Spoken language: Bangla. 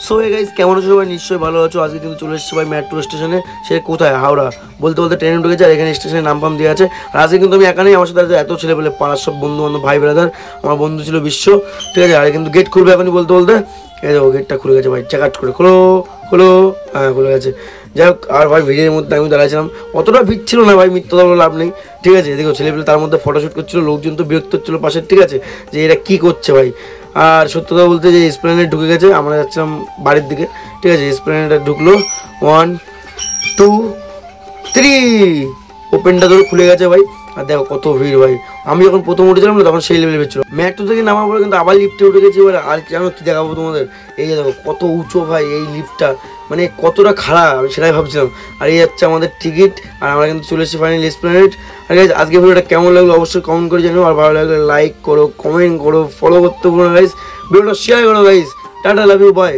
সো হে গাইস, কেমন আছো সবাই? নিশ্চয়ই ভালো আছো। আজকে কিন্তু চলে এসেছি ভাই মেট্রো স্টেশনে। সে কোথায়? হাওড়া। বলতে বলতে ট্রেনে ঢুকে যায়, এখানে স্টেশনের নাম দেওয়া আছে। আর আজকে কিন্তু আমি একা নেই, আমার সাথে আছে এত ছেলে পেলে, পাড়ার সব বন্ধু বান্ধব, ভাই ব্রাদার। আমার বন্ধু ছিল বিশ্ব, ঠিক আছে। আর কিন্তু গেট খুলবে এখনই বলতে বলতে। এই দেখো গেটটা খুলে গেছে ভাই, চেকাট করে খোলো খোলো। হ্যাঁ খুলে গেছে। যাই হোক, আর ভাই ভিড়ের মধ্যে আমি দাঁড়াইছিলাম, অতটা ভিড় ছিল না ভাই, মিথ্যা বলে লাভ নেই, ঠিক আছে। দেখো ছেলেপেলে তার মধ্যে ফটোশ্যুট করছিল, লোকজন তো বিরক্ত হচ্ছিলো পাশের, ঠিক আছে, যে এরা কী করছে ভাই। আর সত্য কথা বলতে যে এসপ্ল্যানেড ঢুকে গেছে, আমরা যাচ্ছিলাম বাড়ির দিকে, ঠিক আছে। এসপ্ল্যানেডে ঢুকলো, 1 2 3, ওপেনটা ধরে খুলে গেছে ভাই। আর দেখো কত ভিড় ভাই। আমি যখন প্রথম উঠেছিলাম না, তখন সেই লেভেলে ভিড় ছিল। মেট্রো থেকে নামার পরে কিন্তু আবার লিফটে উঠে গেছি এবার। আর জানো কি দেখাবো তোমাদের? এই যে দেখো কত উঁচু ভাই এই লিফটটা, মানে কতটা খারাপ আমি সেটাই ভাবছিলাম। আর এই যাচ্ছে আমাদের টিকিট, আর আমরা কিন্তু চলে এসেছি ফাইনালি এসপ্ল্যানেড। আর গাইজ আজকে ভিডিওটা কেমন লাগলো অবশ্যই কমেন্ট করে জানিও। আর ভালো লাগলে লাইক করো, কমেন্ট করো, ফলো করতে ভুলো না গাইজ, ভিডিওটা শেয়ার করো guys. Tata, love you, by.